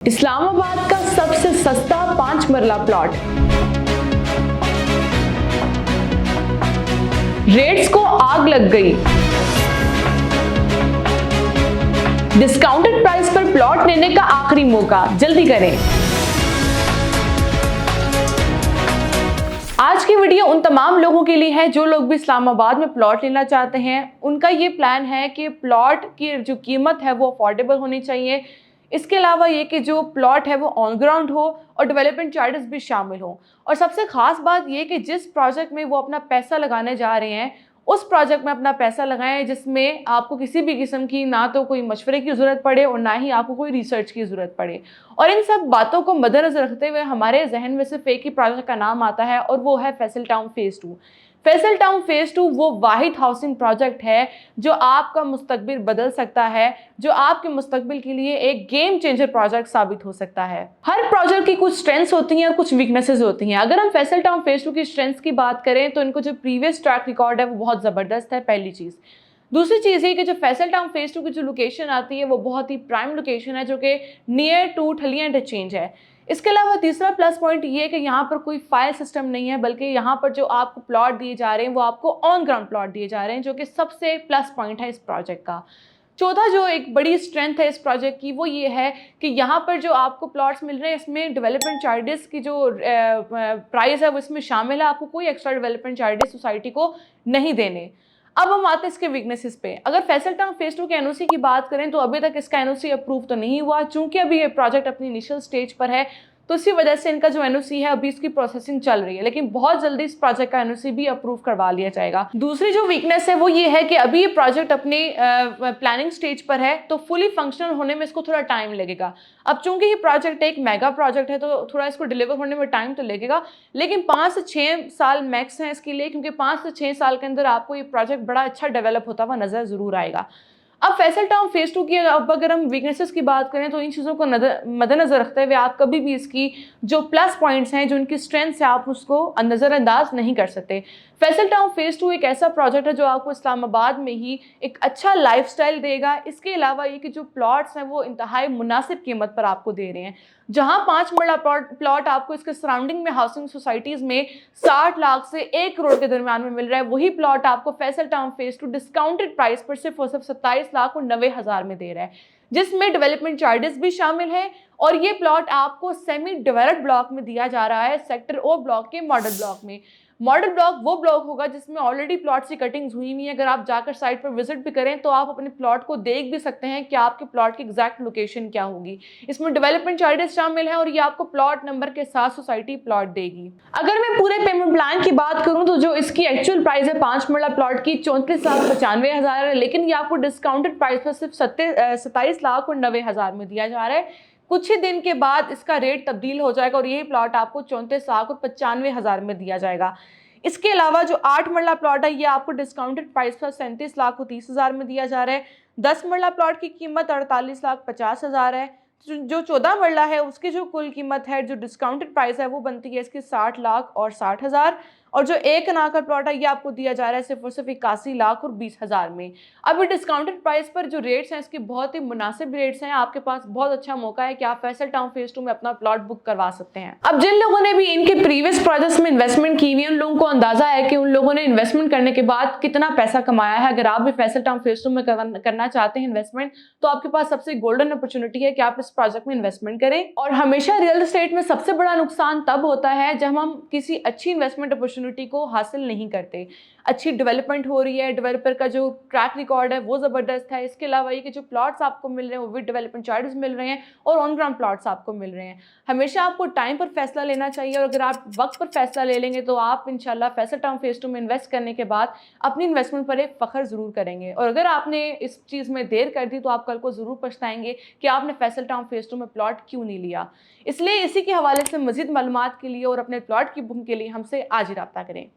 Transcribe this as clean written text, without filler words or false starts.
इस्लामाबाद का सबसे सस्ता 5 मरला प्लॉट। रेट्स को आग लग गई। डिस्काउंटेड प्राइस पर प्लॉट लेने का आखिरी मौका, जल्दी करें। आज की वीडियो उन तमाम लोगों के लिए है जो लोग भी इस्लामाबाद में प्लॉट लेना चाहते हैं। उनका ये प्लान है कि प्लॉट की जो कीमत है वो अफोर्डेबल होनी चाहिए। इसके अलावा ये कि जो प्लॉट है वो ऑन ग्राउंड हो और डेवलपमेंट चार्जेस भी शामिल हो। और सबसे खास बात ये कि जिस प्रोजेक्ट में वो अपना पैसा लगाने जा रहे हैं उस प्रोजेक्ट में अपना पैसा लगाएं जिसमें आपको किसी भी किस्म की ना तो कोई मशवरे की ज़रूरत पड़े और ना ही आपको कोई रिसर्च की ज़रूरत पड़े। और इन सब बातों को मद्देनज़र रखते हुए हमारे जहन में सिर्फ एक ही प्रोजेक्ट का नाम आता है और वो है Faisal town phase 2। Faisal town phase 2 वो वाहिद हाउसिंग प्रोजेक्ट है जो आपका मुस्तकबिल बदल सकता है, जो आपके मुस्तकबिल के लिए एक गेम चेंजर प्रोजेक्ट साबित हो सकता है। हर प्रोजेक्ट की कुछ स्ट्रेंथ्स होती हैं और कुछ वीकनेसेस होती हैं। अगर हम फैसल टाउन फेज़ 2 की स्ट्रेंथ्स की बात करें तो इनको जो प्रीवियस ट्रैक रिकॉर्ड है वो बहुत ज़बरदस्त है, पहली चीज़। दूसरी चीज़ ये कि जो फैसल टाउन फेज़ 2 की जो लोकेशन आती है वो बहुत ही प्राइम लोकेशन है जो कि नियर टू ठलियां इंटरचेंज है। इसके अलावा तीसरा प्लस पॉइंट ये है कि यहाँ पर कोई फाइल सिस्टम नहीं है, बल्कि यहाँ पर जो आपको प्लॉट दिए जा रहे हैं वो आपको ऑन ग्राउंड प्लॉट दिए जा रहे हैं, जो कि सबसे प्लस पॉइंट है इस प्रोजेक्ट का। चौथा जो एक बड़ी स्ट्रेंथ है इस प्रोजेक्ट की वो ये है कि यहाँ पर जो आपको प्लॉट्स मिल रहे हैं इसमें डेवलपमेंट चार्जेस की जो प्राइस है वो इसमें शामिल है। आपको कोई एक्स्ट्रा डेवलपमेंट चार्जेस सोसाइटी को नहीं देने। अब हम आते हैं इसके वीकनेसेस पे। अगर फैसल टाउन फेज़ 2 के एनओसी की बात करें तो अभी तक इसका एनओसी अप्रूव तो नहीं हुआ, चूंकि अभी ये प्रोजेक्ट अपनी इनिशियल स्टेज पर है तो इसी वजह से इनका जो एनओसी है अभी इसकी प्रोसेसिंग चल रही है, लेकिन बहुत जल्दी इस प्रोजेक्ट का एनओसी भी अप्रूव करवा लिया जाएगा। दूसरी जो वीकनेस है वो ये है कि अभी ये प्रोजेक्ट अपनी प्लानिंग स्टेज पर है तो फुली फंक्शनल होने में इसको थोड़ा टाइम लगेगा। अब चूंकि ये प्रोजेक्ट एक मेगा प्रोजेक्ट है तो थोड़ा इसको डिलीवर होने में टाइम तो लगेगा, लेकिन 5 से 6 साल मैक्स हैं इसके लिए, क्योंकि 5 से 6 साल के अंदर आपको ये प्रोजेक्ट बड़ा अच्छा डेवलप होता हुआ नजर जरूर आएगा। अब फैसल टाउन फेज़ 2 की अब अगर हम वीकनेसेस की बात करें तो इन चीज़ों को मद्देनजर रखते हुए आप कभी भी इसकी जो प्लस पॉइंट्स हैं, जो इनकी स्ट्रेंथ्स है, आप उसको नज़रअंदाज नहीं कर सकते। फैसल टाउन फेज़ 2 एक ऐसा प्रोजेक्ट है जो आपको इस्लामाबाद में ही एक अच्छा लाइफस्टाइल देगा। इसके अलावा ये कि जो प्लॉट्स हैं वो इंतहाई मुनासिब कीमत पर आपको दे रहे हैं। जहां 5 मरला प्लॉट आपको इसके सराउंडिंग में हाउसिंग सोसाइटीज़ में 60 लाख से 1 करोड़ के दरमियान में मिल रहा है, वही प्लॉट आपको Faisal town phase 2 discounted price पर सिर्फ और सिर्फ 27 लाख और 90 हज़ार में दे रहा है, जिसमें डेवलपमेंट चार्जेस भी शामिल हैं। और ये प्लॉट आपको सेमी डेवलप्ड ब्लॉक में दिया जा रहा है, सेक्टर ओ ब्लॉक के मॉडल ब्लॉक में। मॉडल ब्लॉक वो ब्लॉक होगा जिसमें ऑलरेडी प्लॉट्स की कटिंग्स हुई हुई है। अगर आप जाकर साइट पर विजिट भी करें तो आप अपने प्लॉट को देख भी सकते हैं कि आपके प्लॉट की एग्जैक्ट लोकेशन क्या होगी। इसमें डेवलपमेंट चार्जेस शामिल है और ये आपको प्लॉट नंबर के साथ सोसाइटी प्लॉट देगी। अगर मैं पूरे पेमेंट प्लान की बात करूं तो जो इसकी एक्चुअल प्राइस है 5 मरला प्लॉट की 34,95,000 है, लेकिन ये आपको डिस्काउंटेड प्राइस पर सिर्फ 27 लाख और 90 हज़ार में दिया जा रहा है। कुछ ही दिन के बाद इसका रेट तब्दील हो जाएगा और यही प्लॉट आपको 34 लाख और 95 हज़ार में दिया जाएगा। इसके अलावा जो 8 मरला प्लॉट है ये आपको डिस्काउंटेड प्राइस पर 37 लाख और 30 हज़ार में दिया जा रहा है। 10 मरला प्लॉट की कीमत 48 लाख 50 हज़ार है। जो 14 मरला है उसकी जो कुल कीमत है, जो डिस्काउंटेड प्राइस है वो बनती है इसकी 60 लाख और 60 हज़ार। और जो 1 कनाल का प्लॉट है ये आपको दिया जा रहा है सिर्फ और सिर्फ 81 लाख और 20 हज़ार में। अभी डिस्काउंटेड प्राइस पर जो रेट्स हैं इसके बहुत ही मुनासिब रेट्स हैं। आपके पास बहुत अच्छा मौका है कि आप फैसल टाउन फेज़ 2 में अपना प्लॉट बुक करवा सकते हैं। अब जिन लोगों ने भी इनके प्रीवियस प्रोजेक्ट्स में इन्वेस्टमेंट की हुई है उन लोगों को अंदाजा है कि उन लोगों ने इन्वेस्टमेंट करने के बाद कितना पैसा कमाया है। अगर आप भी फैसल टाउन फेज़ 2 में करना चाहते हैं इन्वेस्टमेंट तो आपके पास सबसे गोल्डन अपॉर्चुनिटी है कि आप इस प्रोजेक्ट में इन्वेस्टमेंट करें। और हमेशा रियल एस्टेट में सबसे बड़ा नुकसान तब होता है जब हम किसी अच्छी इन्वेस्टमेंट अपॉर्चुनिटी को हासिल नहीं करते। अच्छी डेवलपमेंट हो रही है, डेवलपर का जो ट्रैक रिकॉर्ड है वो ज़बरदस्त है। इसके अलावा ये कि जो प्लॉट्स आपको मिल रहे हैं वो भी डेवलपमेंट चार्जेस मिल रहे हैं और ऑन ग्राउंड प्लॉट्स आपको मिल रहे हैं। हमेशा आपको टाइम पर फैसला लेना चाहिए और अगर आप वक्त पर फैसला ले लेंगे तो आप इंशाल्लाह फैसल टाउन फेज़ 2 में इन्वेस्ट करने के बाद अपनी इन्वेस्टमेंट पर एक फ़ख्र ज़रूर करेंगे। और अगर आपने इस चीज़ में देर कर दी तो आप कल को ज़रूर पछताएंगे कि आपने फैसल टाउन फेज़ 2 में प्लॉट क्यों नहीं लिया। इसलिए इसी के हवाले से मज़ीद मालूमात के लिए और अपने प्लॉट की बुकिंग के लिए हमसे आज ही रब्ता करें।